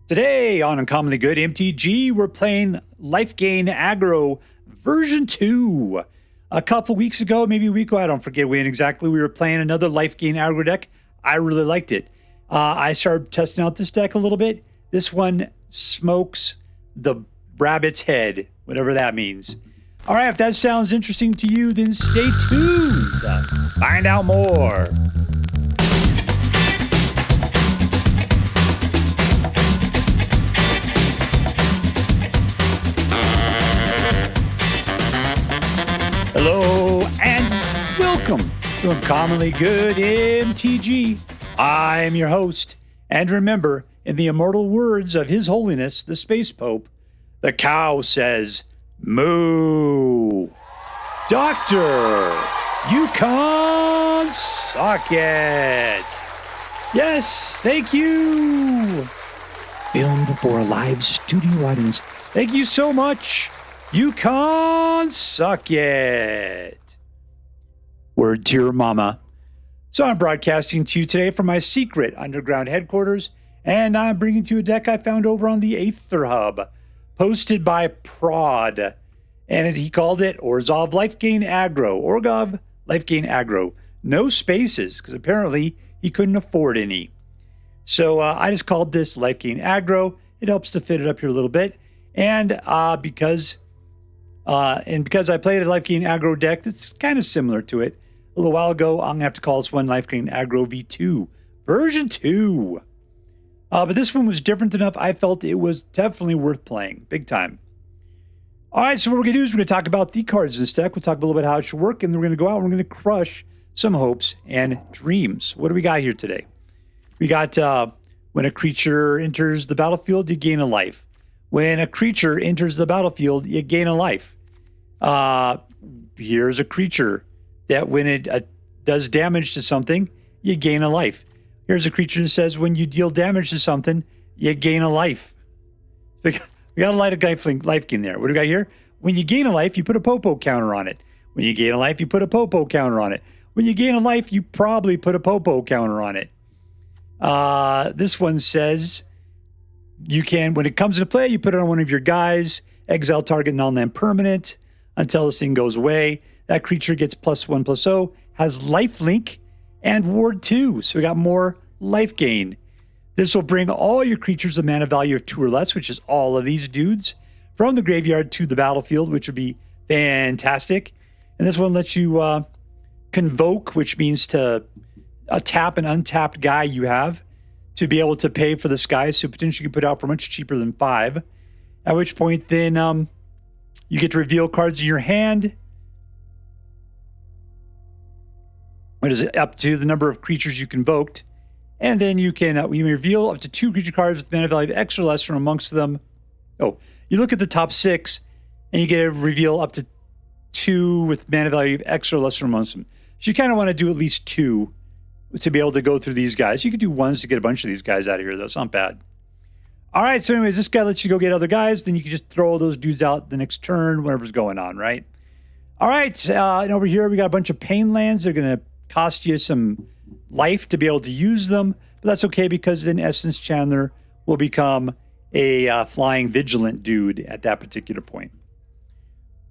Today on Uncommonly Good MTG, we're playing LifeGain-AGGRO version 2. A couple weeks ago, maybe a week ago, I don't forget when exactly, we were playing another LifeGain-AGGRO deck. I really liked it. I started testing out this deck a little bit. This one smokes the rabbit's head, whatever that means. All right, if that sounds interesting to you, then stay tuned. Find out more. Hello and welcome to Uncommonly Good MTG. I'm your host, and remember, in the immortal words of His Holiness, the Space Pope, the cow says, moo. Doctor, you can't suck it. Yes, thank you. Filmed for a live studio audience. Thank you so much. You can't suck it. Word to your mama. So I'm broadcasting to you today from my secret underground headquarters, and I'm bringing to you a deck I found over on the Aether Hub, posted by Prod, and as he called it, Orzhov LifeGain-AGGRO, Orgov LifeGain-AGGRO. No spaces, because apparently he couldn't afford any. So I just called this LifeGain-AGGRO. It helps to fit it up here a little bit, and because I played a LifeGain-AGGRO deck that's kind of similar to it a little while ago, I'm going to have to call this one LifeGain-AGGRO V2, version 2. But this one was different enough. I felt it was definitely worth playing, big time. All right, so what we're going to do is we're going to talk about the cards in this deck. We'll talk a little bit how it should work, and then we're going to go out and we're going to crush some hopes and dreams. What do we got here today? We got when a creature enters the battlefield, you gain a life. When a creature enters the battlefield, you gain a life. Here's a creature that when it does damage to something, you gain a life. Here's a creature that says when you deal damage to something, you gain a life. We got a life gain there. What do we got here? When you gain a life, you put a popo counter on it. When you gain a life, you put a popo counter on it. When you gain a life, you probably put a popo counter on it. This one says you can, when it comes into play, you put it on one of your guys, exile target non-land permanent until this thing goes away. That creature gets +1/+0, has lifelink, and ward 2. So we got more life gain. This will bring all your creatures a mana value of 2 or less, which is all of these dudes, from the graveyard to the battlefield, which would be fantastic. And this one lets you convoke, which means to tap an untapped guy you have to be able to pay for this guy, so potentially you can put out for much cheaper than 5. At which point then you get to reveal cards in your hand. What is it? Up to the number of creatures you convoked. And then you can you reveal up to 2 creature cards with mana value of X or less from amongst them. Oh, you look at the top 6 and you get to reveal up to 2 with mana value of X or less from amongst them. So you kind of want to do at least 2 to be able to go through these guys. You could do 1s to get a bunch of these guys out of here, though. It's not bad. All right, so anyways, this guy lets you go get other guys. Then you can just throw those dudes out the next turn, whatever's going on, right? All right, and over here we got a bunch of pain lands. They're going to cost you some life to be able to use them, but that's okay because then Essence Chandler will become a flying vigilant dude at that particular point.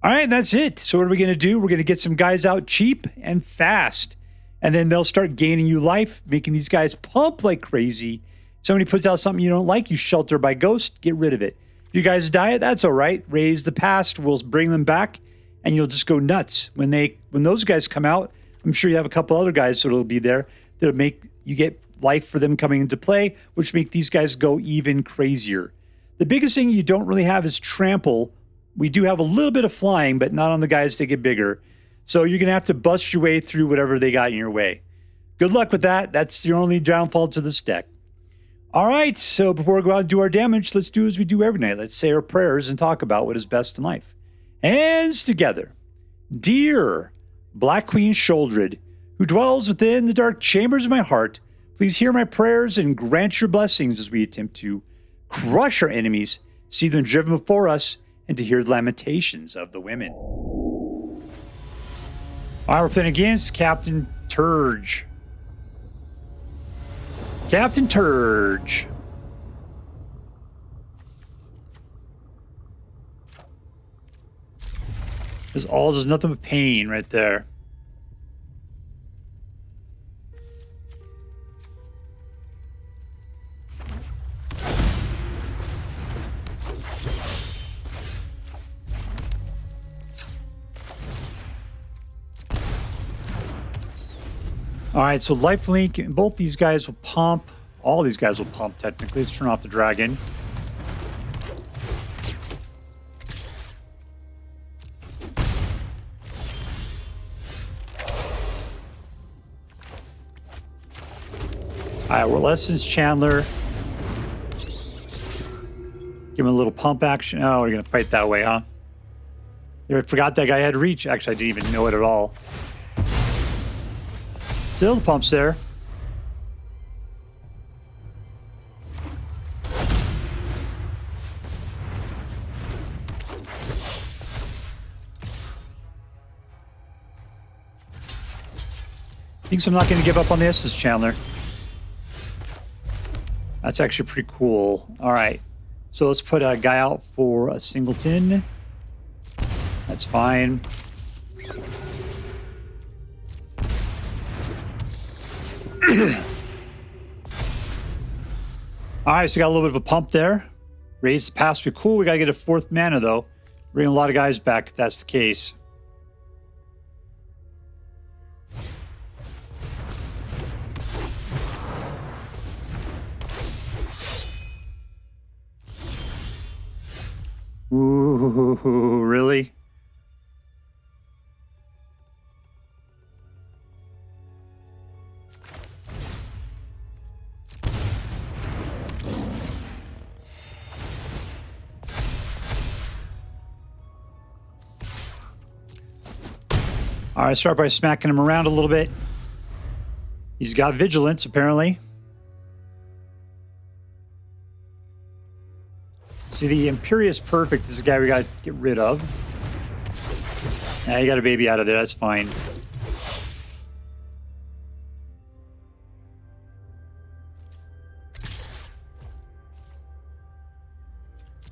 All right, that's it. So what are we going to do? We're going to get some guys out cheap and fast, and then they'll start gaining you life, making these guys pump like crazy. Somebody puts out something you don't like, you shelter by ghost, get rid of it. If you guys die, that's all right. Raise the past, we'll bring them back, and you'll just go nuts. When those guys come out, I'm sure you have a couple other guys that'll be there that'll make you get life for them coming into play, which make these guys go even crazier. The biggest thing you don't really have is trample. We do have a little bit of flying, but not on the guys that get bigger. So you're going to have to bust your way through whatever they got in your way. Good luck with that. That's your only downfall to this deck. All right, so before we go out and do our damage, let's do as we do every night. Let's say our prayers and talk about what is best in life. Hands together. Dear Black Queen Shouldered, who dwells within the dark chambers of my heart, please hear my prayers and grant your blessings as we attempt to crush our enemies, see them driven before us, and to hear the lamentations of the women. All right, we're playing against CapnTRJ. CapnTRJ. There's nothing but pain right there. All right, so lifelink, both these guys will pump. All these guys will pump, technically. Let's turn off the dragon. All right, we're Lessons Chandler. Give him a little pump action. Oh, we're going to fight that way, huh? I forgot that guy had reach. Actually, I didn't even know it at all. Still, the pump's there. Thinks I'm not going to give up on this, is Chandler. That's actually pretty cool. All right. So let's put a guy out for a singleton. That's fine. All right, so got a little bit of a pump there. Raise the pass would be cool. We got to get a 4th mana, though. Bring a lot of guys back if that's the case. Ooh, really? All right, start by smacking him around a little bit. He's got vigilance, apparently. See, the Imperious Perfect is the guy we got to get rid of. Yeah, you got a baby out of there. That's fine.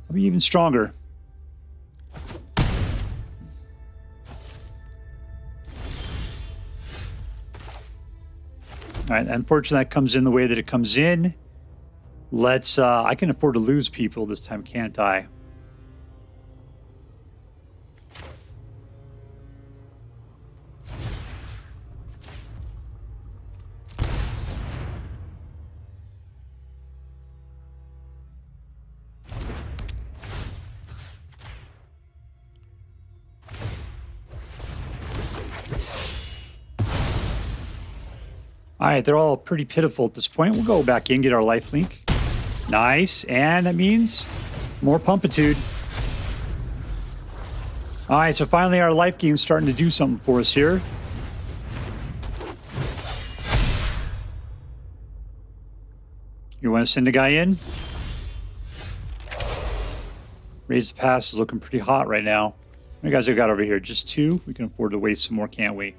I'll be even stronger. All right, unfortunately, that comes in the way that it comes in. Let's, I can afford to lose people this time, can't I? All right, they're all pretty pitiful at this point. We'll go back in, get our life link. Nice, and that means more pumpitude. All right, so finally our life gain's starting to do something for us here. You want to send a guy in? Raise the pass is looking pretty hot right now. How many guys have got over here? Just 2? We can afford to waste some more, can't we?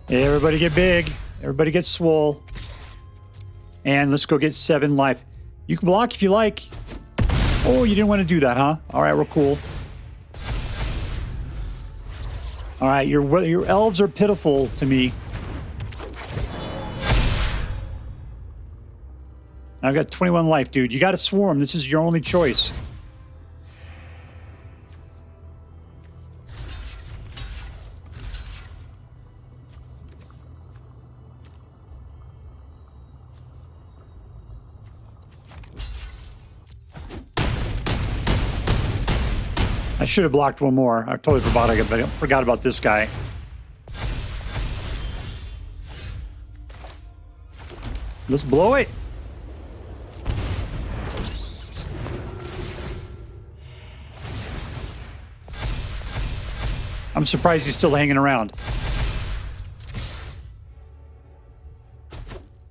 Hey, everybody get big. Everybody get swole. And let's go get 7 life. You can block if you like. Oh, you didn't want to do that, huh? All right, we're cool. All right, your elves are pitiful to me. I've got 21 life, dude. You got to swarm. This is your only choice. I should have blocked one more. I totally forgot about this guy. Let's blow it. I'm surprised he's still hanging around.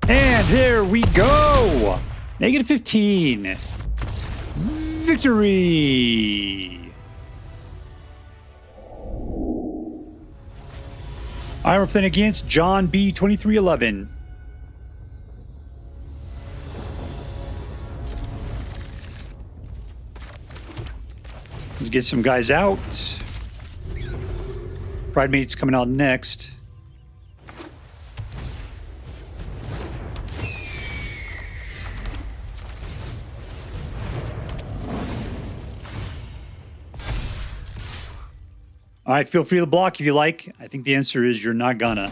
And there we go. -15. Victory! All right, we're playing against John B. 2311. Let's get some guys out. Pridemate's coming out next. All right, feel free to block if you like. I think the answer is you're not gonna.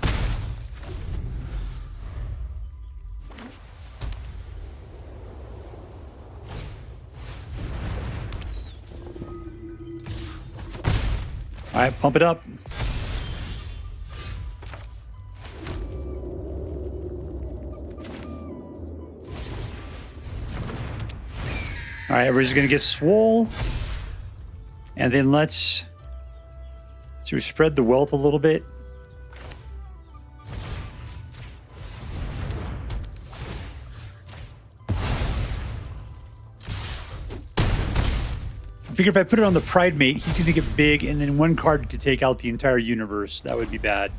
All right, pump it up. All right, everybody's gonna get swole. And then let's spread the wealth a little bit. I figure if I put it on the Pridemate, he's going to get big, and then one card could take out the entire universe. That would be bad.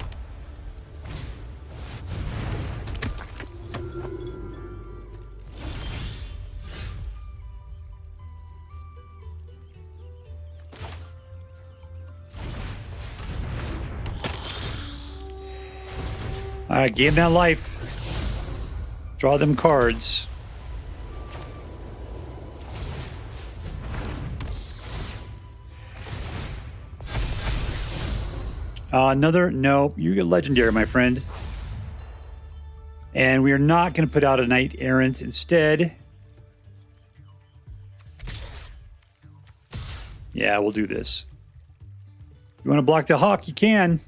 All right, gain that life. Draw them cards. No, you get legendary, my friend. And we are not going to put out a Knight-Errant instead. Yeah, we'll do this. You want to block the Hawk? You can.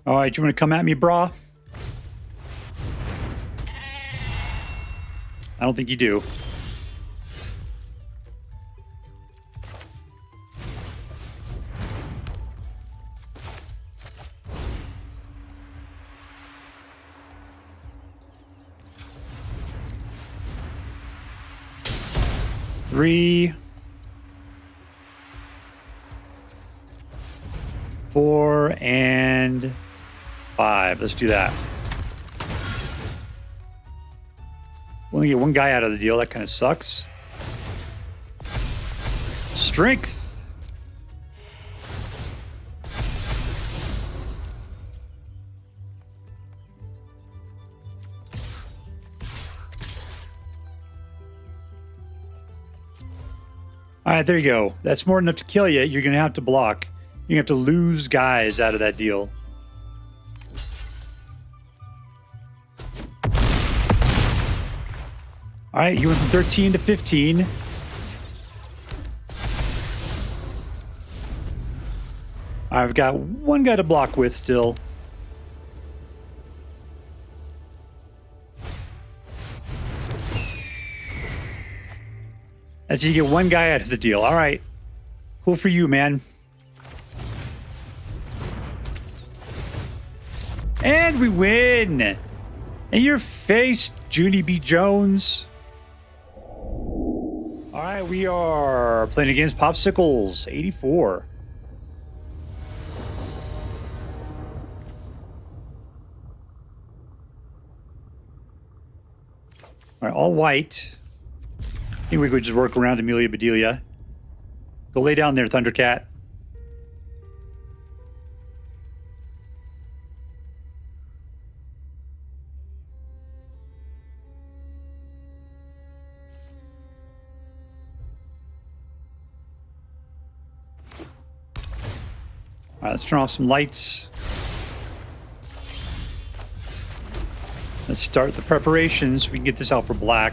All right, you want to come at me, brah? I don't think you do. Three, 4, and 5. Let's do that. We only get one guy out of the deal. That kind of sucks. Strength. All right, there you go. That's more than enough to kill you. You're going to have to block. You're going to have to lose guys out of that deal. All right, you went from 13 to 15. I've got one guy to block with still. That's you get one guy out of the deal. All right. Cool for you, man. And we win. In your face, Junie B. Jones. All right, we are playing against Popsicles, 84. All right, all white. I think we could just work around Amelia Bedelia. Go lay down there, Thundercat. All right, let's turn off some lights. Let's start the preparations so we can get this out for black.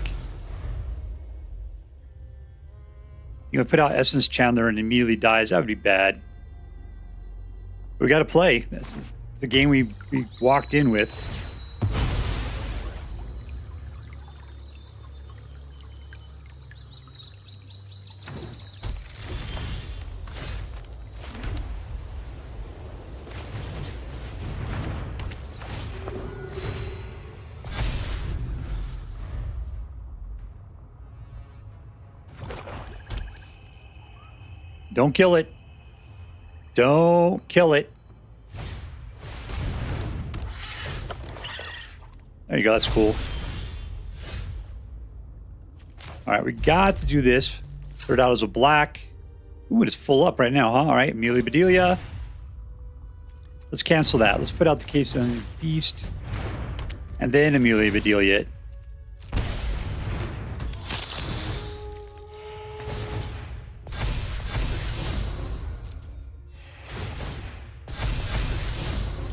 You know, put out Essence Chandler and immediately dies. That would be bad. But we got to play. That's the game we walked in with. Don't kill it. Don't kill it. There you go. That's cool. All right, we got to do this. Third out as a black. Ooh, it is full up right now, huh? All right, Amelia Bedelia. Let's cancel that. Let's put out the Case on Beast. And then Amelia Bedelia it.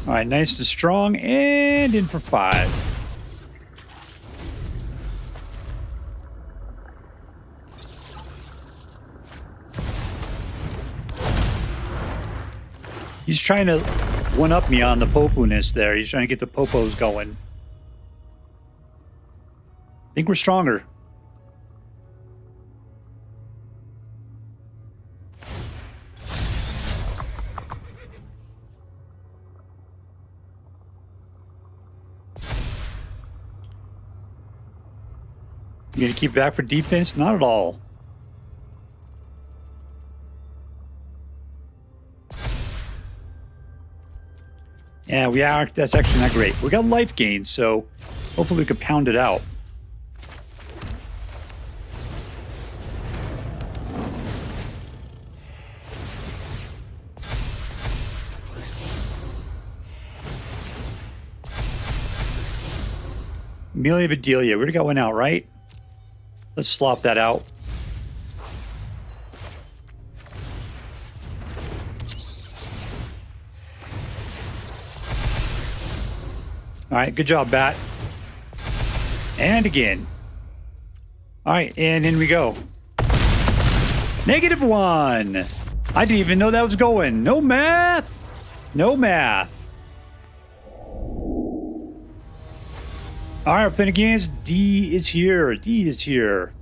All right, nice and strong, and in for 5. He's trying to one-up me on the popo-ness there. He's trying to get the popos going. I think we're stronger. You gonna keep back for defense? Not at all. Yeah, we are. That's actually not great. We got life gain, so hopefully we can pound it out. Amelia Bedelia. We already got one out, right? Let's slop that out. All right, good job, Bat. And again. All right, and in we go. -1. I didn't even know that was going. No math. No math. All right, then again, D is here. D is here.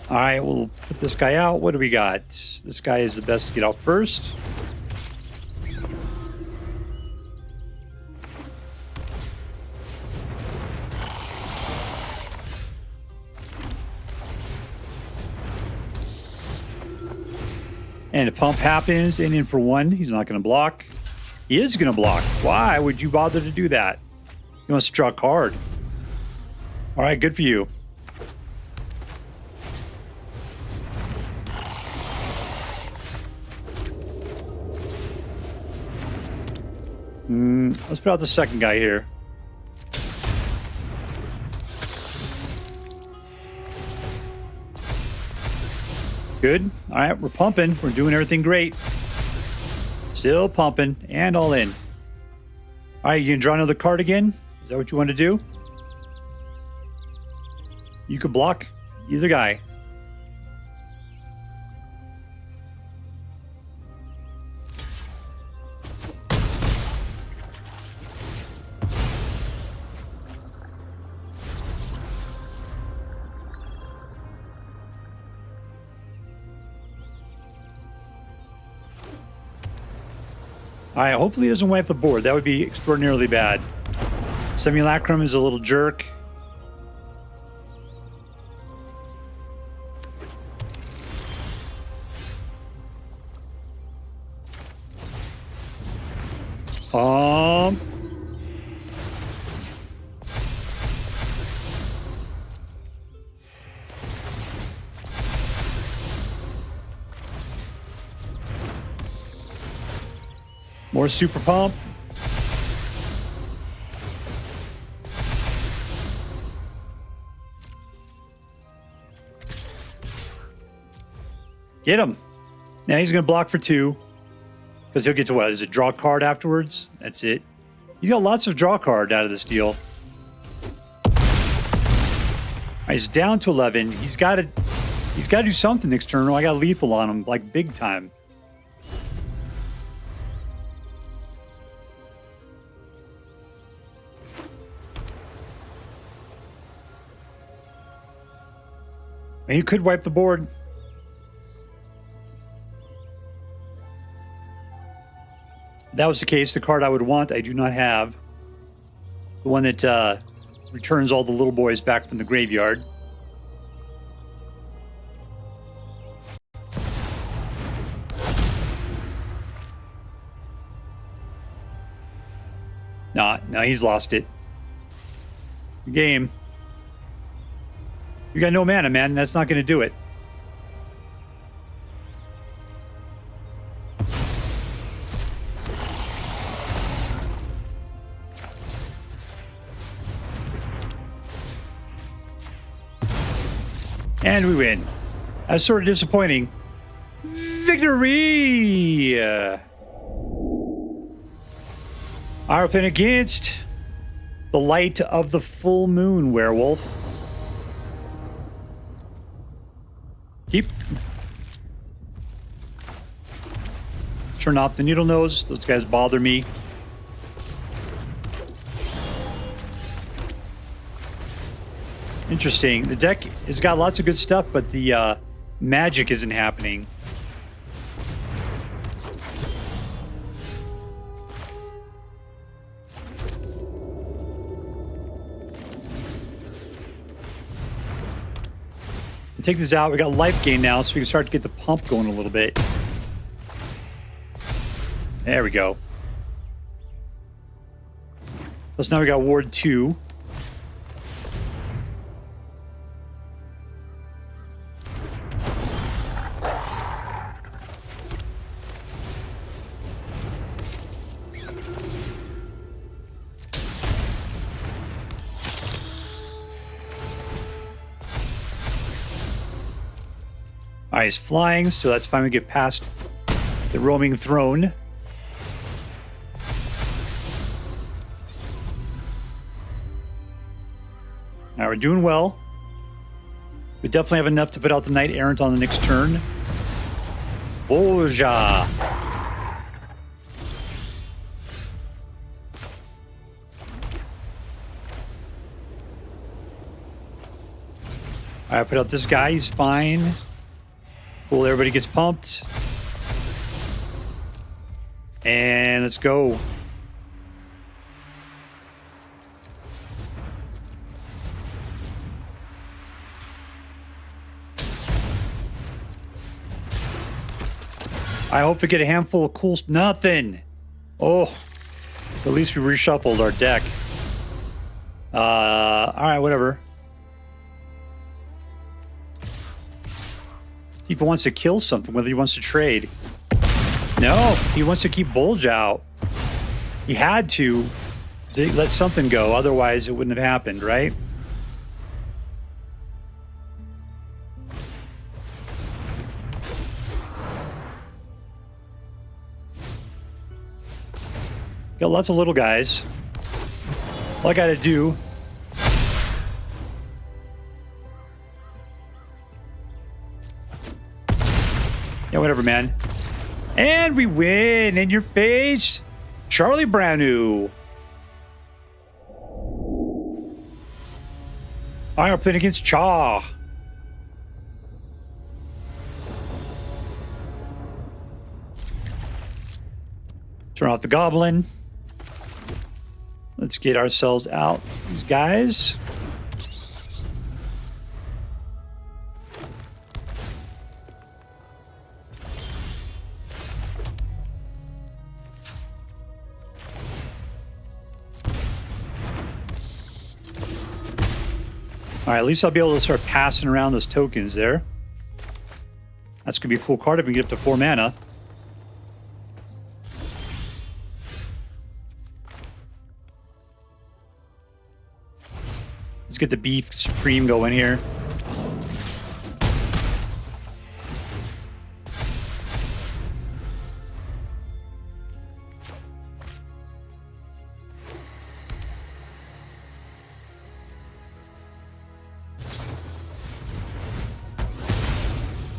All right, we'll put this guy out. What do we got? This guy is the best to get out first. And a pump happens, and in for 1. He's not going to block. He is going to block. Why would you bother to do that? He wants to draw a card. All right, good for you. Let's put out the second guy here. Good. All right, we're pumping. We're doing everything great. Still pumping and all in. All right, you can draw another card again? Is that what you want to do? You could block either guy. All right, hopefully he doesn't wipe the board. That would be extraordinarily bad. Simulacrum is a little jerk. More super pump. Get him. Now he's going to block for 2. Because he'll get to what? Is it draw a card afterwards? That's it. He's got lots of draw card out of this deal. All right, he's down to 11. He's got to do something next turn. I got lethal on him, like big time. And you could wipe the board. If that was the case, the card I would want, I do not have. The one that returns all the little boys back from the graveyard. Nah, he's lost it. Good game. You got no mana, man. That's not going to do it. And we win. That's sort of disappointing. Victory! Our pin against the Light of the Full Moon Werewolf. Keep. Turn off the needle nose. Those guys bother me. Interesting. The deck has got lots of good stuff, but the magic isn't happening. Take this out. We got life gain now, so we can start to get the pump going a little bit. There we go. Plus now we got Ward 2. All right, he's flying, so that's fine. We get past the roaming throne. All right, we're doing well. We definitely have enough to put out the Knight-Errant on the next turn. Boja. All right, put out this guy. He's fine. Cool, everybody gets pumped. And let's go. I hope we get a handful of cool... Nothing. Oh, at least we reshuffled our deck. All right, whatever. If he wants to kill something, whether he wants to trade. No, he wants to keep Bulge out. He had to let something go, otherwise it wouldn't have happened, right? Got lots of little guys. All I gotta do... Yeah, whatever, man. And we win in your face. Charlie Branu. I'm playing against Chaw. Turn off the goblin. Let's get ourselves out. These guys. All right, at least I'll be able to start passing around those tokens there. That's going to be a cool card if we get up to 4 mana. Let's get the Beef Supreme going here.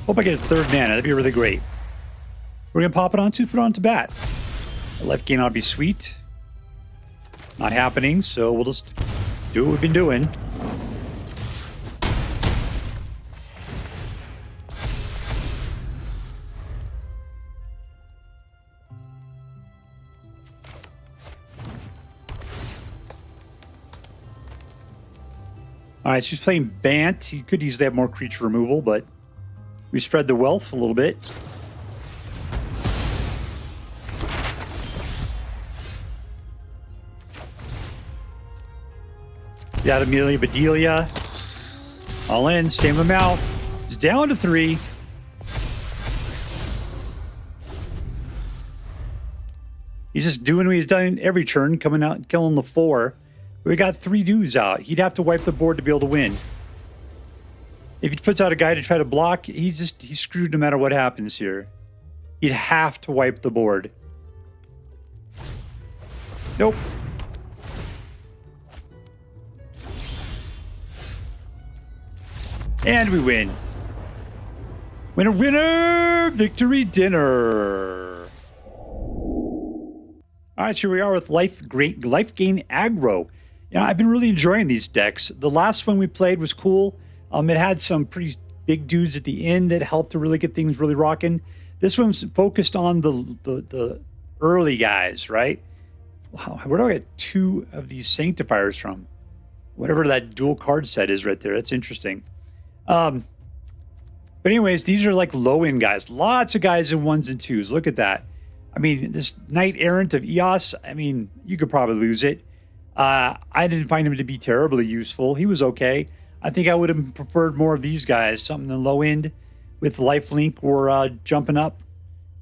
Hope I get a 3rd mana. That'd be really great. We're going to pop it onto, put it onto Bat. The left gain ought to be sweet. Not happening, so we'll just do what we've been doing. All right, so he's playing Bant. He could easily have more creature removal, but we spread the wealth a little bit. Got Amelia Bedelia. All in, same amount. It's down to 3. He's just doing what he's done every turn, coming out and killing the 4. We got 3 dudes out. He'd have to wipe the board to be able to win. If he puts out a guy to try to block, he's screwed no matter what happens here. He'd have to wipe the board. Nope. And we win. Winner, winner! Victory dinner! All right, so here we are with LifeGain-AGGro. You know, I've been really enjoying these decks. The last one we played was cool. It had some pretty big dudes at the end that helped to really get things really rocking. This one's focused on the early guys, right? Wow, where do I get 2 of these Sanctifiers from? Whatever that dual card set is right there. That's interesting. But anyways, these are like low-end guys. Lots of guys in 1s and 2s. Look at that. I mean, this Knight-Errant of Eos, I mean, you could probably lose it. I didn't find him to be terribly useful. He was okay. I think I would have preferred more of these guys, something in the low end with lifelink or jumping up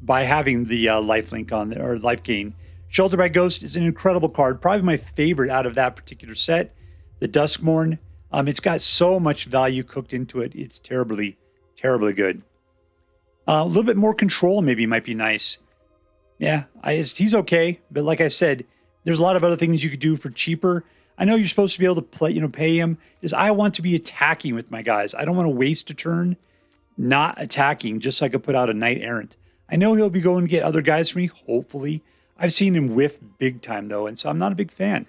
by having the lifelink on there, or life gain. Shelter by Ghost is an incredible card, probably my favorite out of that particular set. The Duskmourn, it's got so much value cooked into it. It's terribly, terribly good. A little bit more control maybe might be nice. Yeah, he's okay, but like I said, there's a lot of other things you could do for cheaper. I know you're supposed to be able to play, pay him. I want to be attacking with my guys. I don't want to waste a turn not attacking just so I could put out a Knight-Errant. I know he'll be going to get other guys for me, hopefully. I've seen him whiff big time, though, and so I'm not a big fan.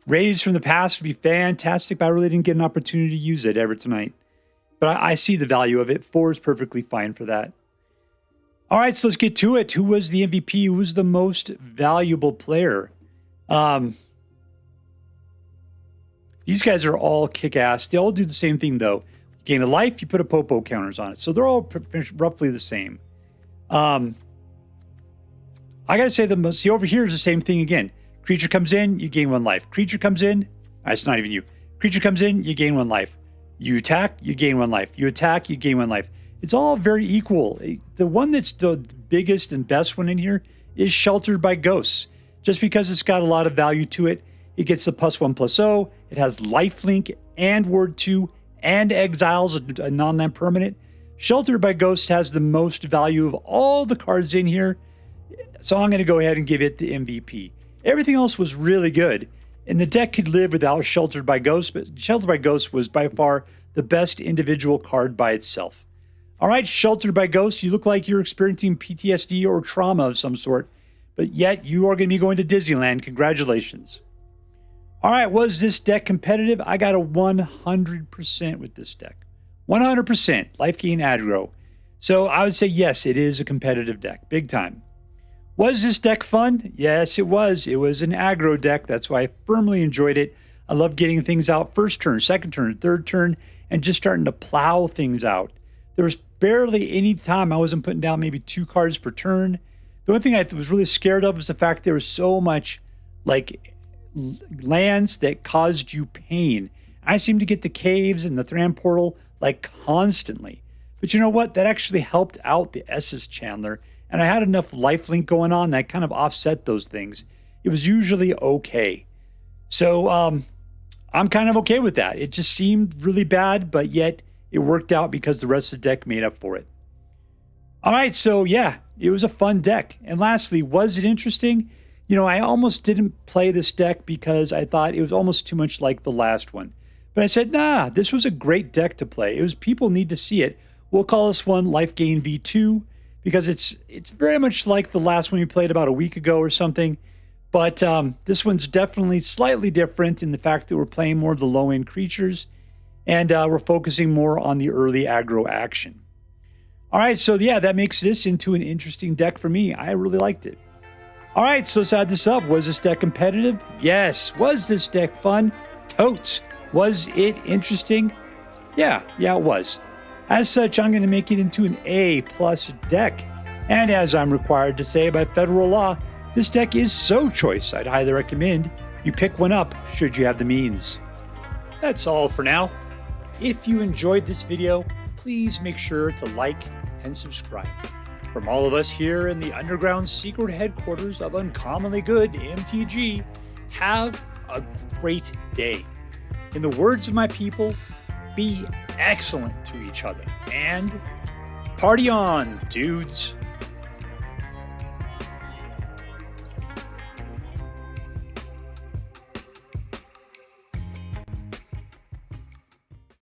Raise from the past would be fantastic, but I really didn't get an opportunity to use it ever tonight. But I see the value of it. 4 is perfectly fine for that. All right, so let's get to it. Who was the MVP? Who was the most valuable player? These guys are all kick-ass. They all do the same thing, though. You gain a life, you put a Popo counters on it. So they're all roughly the same. I got to say, see, over here is the same thing again. Creature comes in, you gain 1 life. Creature comes in, it's not even you. Creature comes in, you gain 1 life. You attack, you gain 1 life. You attack, you gain 1 life. It's all very equal. The one that's the biggest and best one in here is Sheltered by Ghosts. Just because it's got a lot of value to it. It gets the +1/+0. It has lifelink and Ward 2 and Exiles, a non-land permanent. Sheltered by Ghosts has the most value of all the cards in here. So I'm going to go ahead and give it the MVP. Everything else was really good. And the deck could live without Sheltered by Ghosts, but Sheltered by Ghosts was by far the best individual card by itself. All right, Sheltered by Ghosts, you look like you're experiencing PTSD or trauma of some sort, but yet you are going to be going to Disneyland. Congratulations. All right, was this deck competitive? I got a 100% with this deck. 100% LifeGain-AGGro. So I would say yes, it is a competitive deck, big time. Was this deck fun? Yes, it was. It was an aggro deck. That's why I firmly enjoyed it. I love getting things out first turn, second turn, third turn, and just starting to plow things out. There was barely any time I wasn't putting down maybe 2 cards per turn. The only thing I was really scared of was the fact there was so much like lands that caused you pain. I seem to get the Caves and the Thran Portal like constantly. But you know what? That actually helped out the Esses Chandler. And I had enough lifelink going on that kind of offset those things. It was usually okay. So I'm kind of okay with that. It just seemed really bad, but yet it worked out because the rest of the deck made up for it. All right, so yeah, it was a fun deck. And lastly, was it interesting? You know, I almost didn't play this deck because I thought it was almost too much like the last one. But I said, nah, this was a great deck to play. It was people need to see it. We'll call this one LifeGain V2 because it's very much like the last one we played about a week ago or something. But this one's definitely slightly different in the fact that we're playing more of the low-end creatures and we're focusing more on the early aggro action. All right, so yeah, that makes this into an interesting deck for me. I really liked it. All right, so let's add this up. Was this deck competitive? Yes. Was this deck fun? Totes. Was it interesting? Yeah, it was. As such, I'm going to make it into an A+ deck. And as I'm required to say by federal law, this deck is so choice, I'd highly recommend you pick one up should you have the means. That's all for now. If you enjoyed this video, please make sure to like and subscribe. From all of us here in the underground secret headquarters of Uncommonly Good MTG, have a great day. In the words of my people, be excellent to each other and party on, dudes.